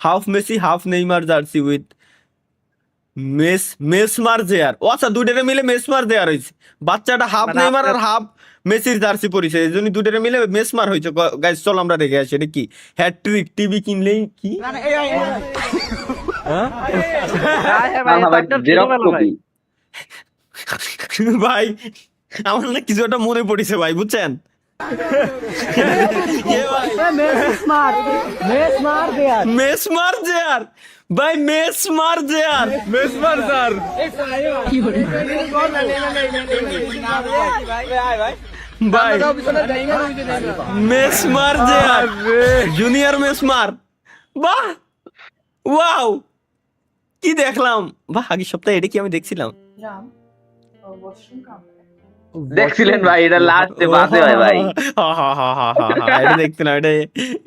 Half Messi half Neymar jersey with মেসমার জেয়ার। ও আচ্ছা, দুইটারে মিলে মেসমার জেয়ার হয়েছে। বাচ্চাটা হাফ মানে নেইমার আর আপনার- হাফ মেসির জার্সি পরিছে, এই জন্য দুইটারে মিলে মেসমার হয়েছে। গাইস চল আমরা দেখে আসি এটা কি। হ্যাট্রিক টিভি কিনলেই কি হ্যাঁ ভাই, না ভাই, এটা আপনার জেরক্স ছোটবেলা ভাই। কপি। ভাই আমার না কিছু একটা মনে পড়েছে ভাই, বুঝছেন? এ ভাই, মেসমার জেয়ার ভাই, মেসমার জেয়ার, মেসমার স্যার ভাই, মেসমার জেয়ার, জুনিয়র মেসমার। বাহ, ওয়াও, কি দেখলাম! বাহ, আগের সপ্তাহে এটা কি আমি দেখছিলাম? দেখছিলেন ভাই, এটা লাস্টে বাজে হয় ভাই। এটা দেখছিলাম,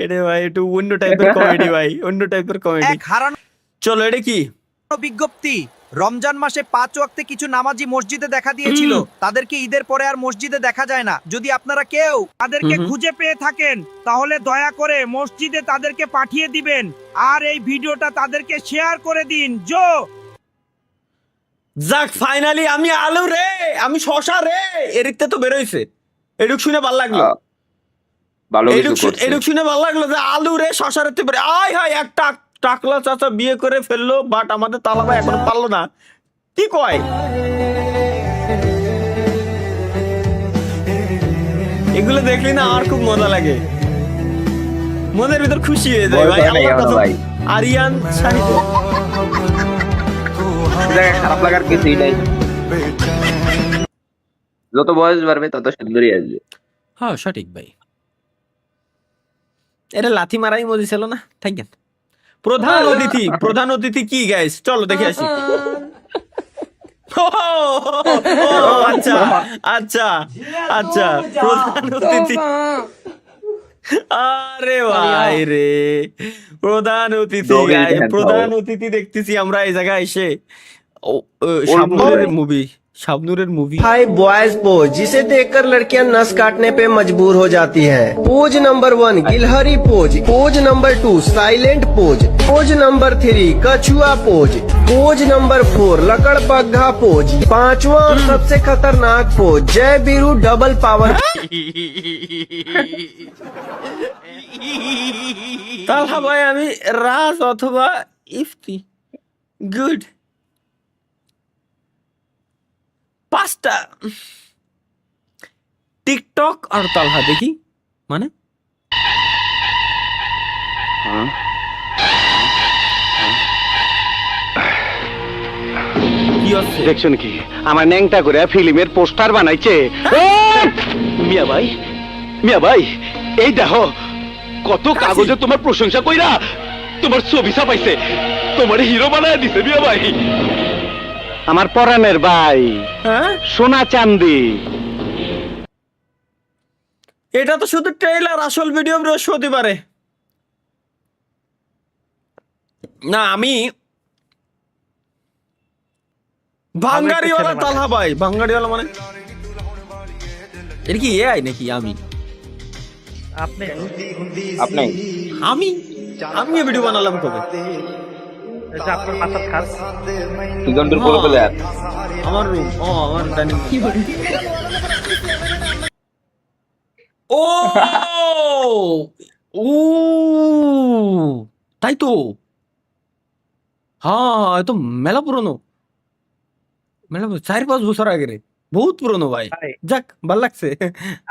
এটা ভাই একটু অন্য টাইপের কমেডি ভাই, অন্য টাইপের কমেডি। এক হারানো চলো এটা কি? বিজ্ঞপ্তি, রমজান মাসে 5 ওয়াক্তে কিছু নামাজি মসজিদে দেখা দিয়েছিল, তাদেরকে ঈদের পরে আর মসজিদে দেখা যায় না। যদি আপনারা কেউ তাদেরকে খুঁজে পেয়ে থাকেন তাহলে দয়া করে মসজিদে তাদেরকে পাঠিয়ে দিবেন আর এই ভিডিওটা তাদেরকে শেয়ার করে দিন। যাক, ফাইনালি আমি আলু রে, আমি শশা রে, এরিকতে তো বেরোইছে। এডুক শুনে ভাল লাগলো, ভালো কিছু করছে। এডুক শুনে ভাল লাগলো যে আলু রে শশা রে বেরো। আয় হায়, একটা টাকলা চাচা বিয়ে করে ফেললো, বাট আমাদের তালা ভাই এখনো পারলো না। কি কয়? এগুলো দেখলি না আমার খুব মজা লাগে, মনের ভিতর খুশি হয়ে যায় ভাই। বয়স হয় নাই আমার এখনো কথা- ভাই। আরিয়ান শাহিদ, জায়গায় খারাপ লাগার কিছুই নাই। যত বয়স বাড়বে তত সুন্দরই আসবে। হ্যাঁ সঠিক ভাই। এটা লাথি মারাই মজি ছিল না, থ্যাংক ইউ। প্রধান অতিথি কি গাইস, চলো দেখে আসি। ও, আচ্ছা আচ্ছা আচ্ছা, প্রধান অতিথি। আরে ভাই রে, প্রধান অতিথি দৌড়ে guys, দেখেন প্রধান তাও। অতিথি দেখতেছি আমরা এই জায়গায় এসে। শাবনুরের মুভি। हाई बॉयज पोज, जिसे देखकर लड़कियां नस काटने पे मजबूर हो जाती हैं। पोज नंबर 1 गिलहरी pose, pose number 2 silent pose, pose number 3 कछुआ पोज, पोज नंबर 4 लकड़बग्घा पोज, पांचवा और सबसे खतरनाक पोज जय बीरू डबल पावर। তাহলে ভাই আমি রাজ অথবা ইফতি। গুড, 5টা টিকটক আর তালহা দেখি মানে হ্যাঁ। কি হচ্ছে? দেখছেন কি আমার ন্যাংটা করে ফিল্মের পোস্টার বানাইছে। মিয়া ভাই এই দেখো কত কাগজে তোমার প্রশংসা কইরা তোমার ছবি ছাপাইছে, তোমার হিরো বানায় দিছে মিয়া ভাই। আমার পরাণের ভাই, হ্যাঁ, সোনা চাঁদি। এটা তো শুধু ট্রেইলার, আসল ভিডিও বৃহস্পতিবারে। না আমি ভাঙ্গারিওয়ালা তালহা ভাই, ভাঙ্গারিওয়ালা মানে এটা কি এআই নাকি? আমি আপনি আপনি আমি আমি ভিডিও বানালাম কবে? আপনার মাথার খাস সুগন্ধের বলে বলে আর আমার রুম, ও আমার ডাইনিং ও ও তাই তো, হ্যাঁ এ তো মেলা পুরনো, 4-5 বছর আগে রে, বহুত পুরনো ভাই। ভাই। যাক, ভাল লাগছে।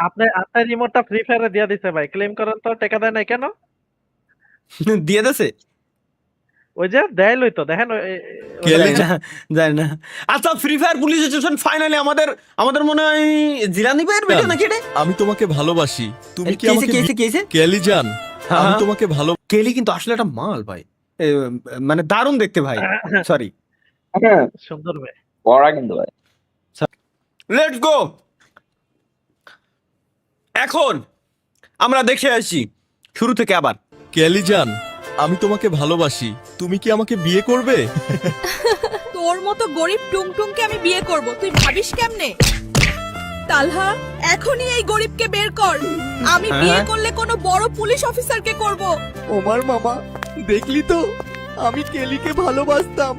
আপনার রিমোটটা ফ্রি ফায়ারে দিয়ে দিছে ভাই, ক্লেম করেন তো। টাকা দেয় নাই কেন? দিয়ে দেছে ওই যে দেয় লই তো দেখেন জানি না। আচ্ছা, free fire police station finally আমাদের মনে হয় জিলানি ভাইয়ের ভিডিও নাকি এটা? আমি তোমাকে ভালোবাসি, তুমি কি আমাকে কেসে কেলি জান, আমি হ্যাঁ। তোমাকে ভালো কেলি কিন্তু আসলে একটা মাল ভাই, মানে দারুণ দেখতে ভাই। সরি, সুন্দর ভাই। পড়া কিন্তু ভাই। Let's go. এখন আমরা দেখে আসি শুরু থেকে আবার। কেলি জান, আমি তোমাকে ভালোবাসি, তুমি কি আমাকে বিয়ে করবে? তোর মতো গরিব টুংটুংকে আমি বিয়ে করব, তুই ভাবিস কেমনে? তালহা, এখনই এই গরিবকে বের কর। আমি বিয়ে করলে কোনো বড় পুলিশ অফিসারকে করব। ওমার মামা দেখলি তো আমি কেলিকে ভালোবাসতাম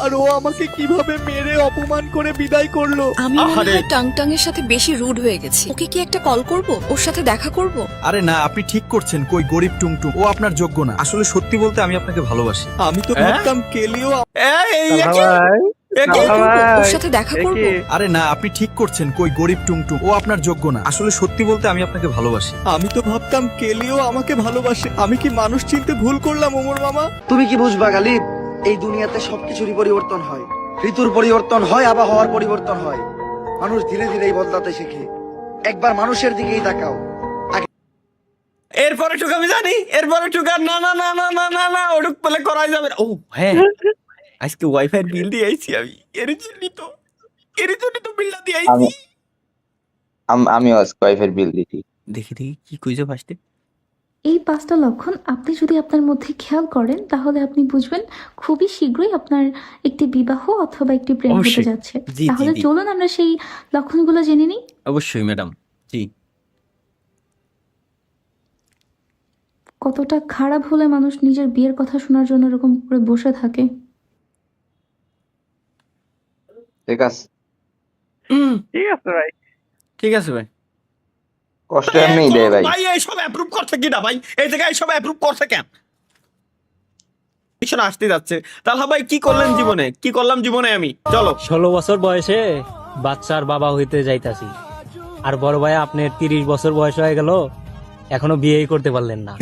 আর ও আমাকে কিভাবে মেরে অপমান করে বিদায় করলো। আমি মনে আহারে। হয় টাং এর সাথে বেশি রুড হয়ে গেছি। ওকে কি একটা কল করব, ওর সাথে দেখা করব? আরে না, আপনি ঠিক করছেন। কই গরিব টুংটুং, ও আপনার যোগ্য না। আসলে সত্যি বলতে আমি আপনাকে ভালোবাসি। আমি তো ভাবতাম কেলিও ওর সাথে দেখা করব? আরে না, আপনি ঠিক করছেন। কই গরিব টুংটুং, ও আপনার যোগ্য না। আসলে সত্যি বলতে আমি আপনাকে ভালোবাসি। আমি তো ভাবতাম কেলিও আমাকে ভালোবাসে। আমি কি মানুষ চিনতে ভুল করলাম ওমর মামা? তুমি কি বুঝবা গালিব, এই দুনিয়াতে সবকিছুরই পরিবর্তন হয়। ঋতুর পরিবর্তন হয়, আবহাওয়ার পরিবর্তন হয়। মানুষ ধীরে ধীরেই বদলাতে শেখে। একবার মানুষের দিকেই তাকাও। এরপরে টুক আমি জানি, এরপরে টুক আর না না না না না না না ওটুক পেলে করাই যাবে না। ও হ্যাঁ, আজকে ওয়াইফাই বিল দিয়ে আইছি আমি। এর জন্যই তো বিলটা দিয়ে আইছি। আমি ওয়াইফাই বিল দিছি। দেখি কি কইছো ফার্স্টে। এই 5টা লক্ষণ আপনি যদি আপনার মধ্যে খেয়াল করেন তাহলে আপনি বুঝবেন খুবই শীঘ্রই আপনার একটি বিবাহ অথবা একটি প্রেম হতে অবশ্যই। যাচ্ছে। জি, জি, তাহলে জি। চলুন আমরা সেই লক্ষণগুলো জেনে নিই। অবশ্যই ম্যাডাম, জি। কতটা খারাপ হলে মানুষ নিজের বিয়ের কথা শোনার জন্য এরকম করে বসে থাকে। ঠিক আছে, ঠিক আছে ভাই। কষ্ট এমনি দেয় ভাই। ভাই এই সব অ্যাপ্রুভ করছে কিনা ভাই? এই জায়গায় সব অ্যাপ্রুভ করছে কেন? পিছনে আসতে যাচ্ছে। তাহলে ভাই কি করলেন জীবনে? কি করলাম জীবনে আমি? চলো। 16 বছর বয়সে বাচ্চার বাবা হইতে যাইতাছি, আর বড় ভাই আপনার 30 বছর বয়স হয়ে গেল, এখনো বিয়েই করতে পারলেন না।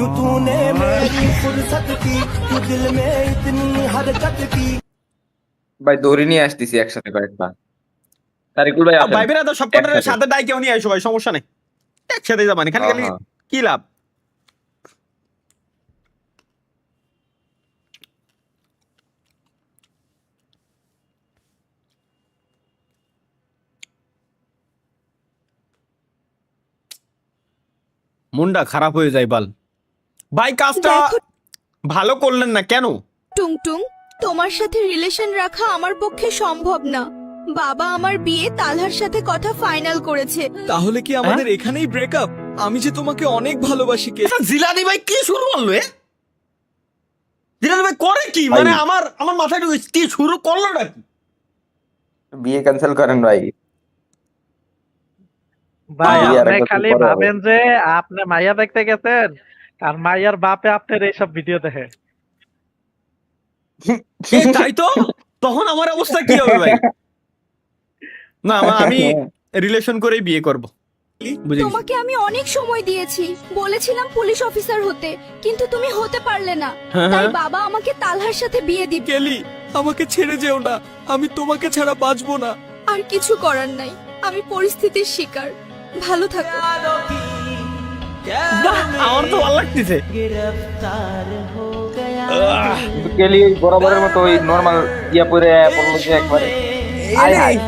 ভাই দৌড়ি নিয়ে আসতেছি একসাথে কয়েকবার। তারিকুল ভাই আসেন। ভাই বেরা তো সব কটার একসাথে। সাথে ডাইকেও নিয়ে আইসো ভাই, সমস্যা নেই। একসাথে যাবানি, খালি খালি হ্যাঁ। কি লাভ? মনটা খারাপ হয়ে যায় বাল। ভাই কাজটা দেখো ভালো করলেন না কেন? টুংটুং, তোমার সাথে রিলেশন রাখা আমার পক্ষে সম্ভব না। বাবা আমার বিয়ে তালহার সাথে কথা ফাইনাল করেছে। তাহলে কি আমাদের এখানেই ব্রেকআপ? আমি যে তোমাকে অনেক ভালোবাসি কে। এটা জিলানি ভাই কি শুরু করলো? জিলানি ভাই করে কি? মানে আমার মাথায় ঢুকে কি শুরু করলো নাকি? বিয়ে ক্যান্সেল করেন ভাই। ভাই বিয়ে আর আপনি একবার খালি পরে হবে। ভাবেন যে আপনি মাইয়া দেখতে গেছেন আর মাইয়ার বাপে আপনার এইসব ভিডিও দেখে। তাই তো, তখন আমার অবস্থা কি হবে ভাই? না আমি রিলেশন করেই বিয়ে করব। বুঝে গেছি। তোমাকে আমি অনেক সময় দিয়েছি, বলেছিলাম পুলিশ অফিসার হতে, কিন্তু তুমি হতে পারলে না। হ্যাঁ, তাই হ্যাঁ। বাবা আমাকে তালহার সাথে বিয়ে দিবে। কেলি, আমাকে ছেড়ে যেও না, আমি তোমাকে ছাড়া বাঁচবো না। আর কিছু করার নাই, আমি পরিস্থিতির শিকার। ভালো থাকো। বাহ, আমার তো ভালো লাগতেছে। কেলি বরাবরের মতো ওই নরমাল ইয়া পরে পড়লো যে একবারে। আয় হায়।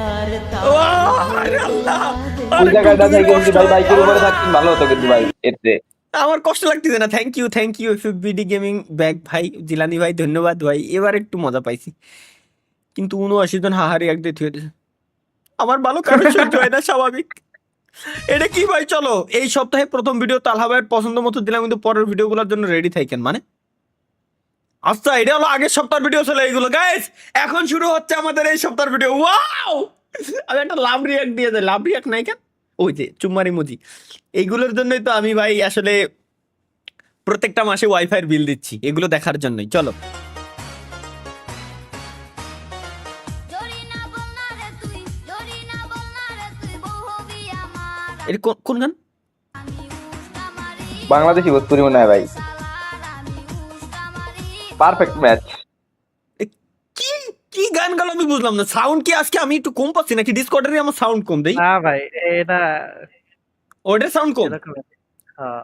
আরে আল্লাহ, ওই আরে জায়গায় দাঁড়াই টুকটুকির কিন্তু ভাই কষ্ট। বাইকের উপরে থাকতেন ভালো হতো কিন্তু ভাই এতে। আমার কষ্ট লাগতেছে না। থ্যাংক ইউ এফবিডি গেমিং ব্যাক ভাই, জিলানি ভাই, ধন্যবাদ ভাই। এবার একটু মজা পাইছি, কিন্তু 79 জন হাহারি এক দিয়ে থুয়ে দিয়েছে। আমার ভালো কারো সহ্য হয় না, স্বাভাবিক। এটা কি ভাই? চলো, এই সপ্তাহে প্রথম ভিডিও তালহা ভাইয়ের পছন্দ মতো দিলাম, কিন্তু পরের ভিডিওগুলোর জন্য রেডি থাকেন। মানে আচ্ছা, এটা হলো আগের সপ্তাহের ভিডিও ছিল এইগুলো গাইস। এখন শুরু হচ্ছে আমাদের এই সপ্তাহের ভিডিও। ওয়াও, আমি একটা লাভ রিয়াক্ট দিয়ে দেয়। লাভ রিয়াক্ট নাই কেন? ওই যে চুম্মারি মুজি, এইগুলোর জন্যই তো আমি ভাই আসলে প্রত্যেকটা মাসে ওয়াইফাই বিল দিচ্ছি, এগুলো দেখার জন্যই। চলো, এটা কোন গান? বাংলাদেশি ভোজপুরি মনে হয় ভাই। Perfect match. কি কি গান গালো আমি বুঝলাম না। সাউন্ড কি আজকে আমি একটু কম পাচ্ছি নাকি? ডিসকর্ডেরই আমার সাউন্ড কম দেই? না ভাই এটা ওটার সাউন্ড কম? এরকম। হ্যাঁ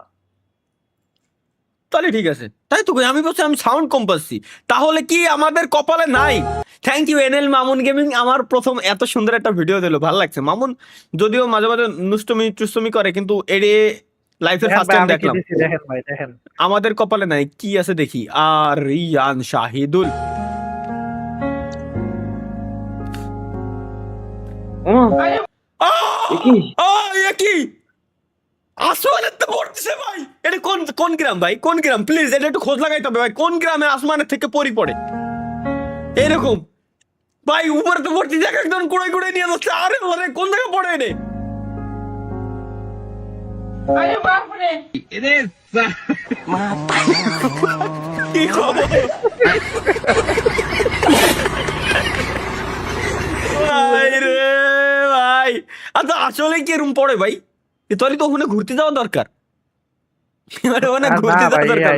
তাহলে ঠিক আছে। তাই তো কই, আমি বলছি আমি সাউন্ড কম পাচ্ছি। তাহলে কি আমাদের কপালে নাই? Thank you NL Mamun gaming, আমার প্রথম এত সুন্দর একটা ভিডিও দিল, ভালো লাগছে। মামুন যদিও মাঝে মাঝে টুষ্টমি করে, কিন্তু এডে লাইফের ফার্স্ট টাইম দেখলাম। দেখেন ভাই দেখেন। আমাদের কপালে নাই, কি আছে দেখি। আর রিয়ান শাহিদুল, কি? এ কি? আসমানের তো পড়তেছে ভাই। এটা কোন কোন গ্রাম ভাই, কোন গ্রাম? প্লিজ এটা একটু খোঁজ লাগাইতে হবে ভাই, কোন গ্রামে আসমানের থেকে পরি পড়ে এরকম ভাই? উপরে তো পড়তেছে, এক একজন কুড়াই কুড়াই নিয়ে যাচ্ছে। আরে ওরে কোন জায়গায় পড়ে এনে? কি খবর ভাই রে ভাই? আচ্ছা আসলে কি এরকম পড়ে ভাই? তোরই তো ওখানে ঘুরতে যাওয়া দরকার, মানে ওখানে ঘুরতে যাওয়া দরকার।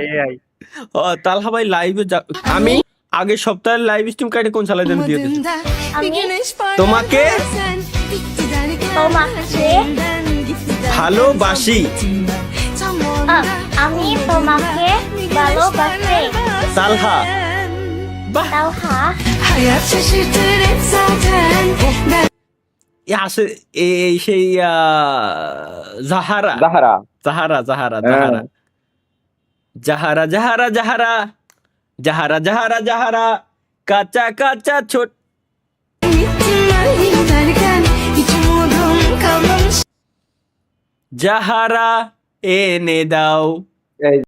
ও তালহা ভাই লাইভে আমি আগের সপ্তাহের লাইভ স্ট্রিম কাটে কোন সালে যেন দিয়ে দিয়েছি তোমাকে ভালোবাসি। আমি তোমাকে ভালোবাসি তালহা বাহ আসে এই সেই জাহারা জাহারা জাহারা জাহারা জাহারা জাহারা জাহারা জাহারা জাহারা জাহারা জাহারা কাঁচা কাঁচা ছোট জাহারা এনে দাও।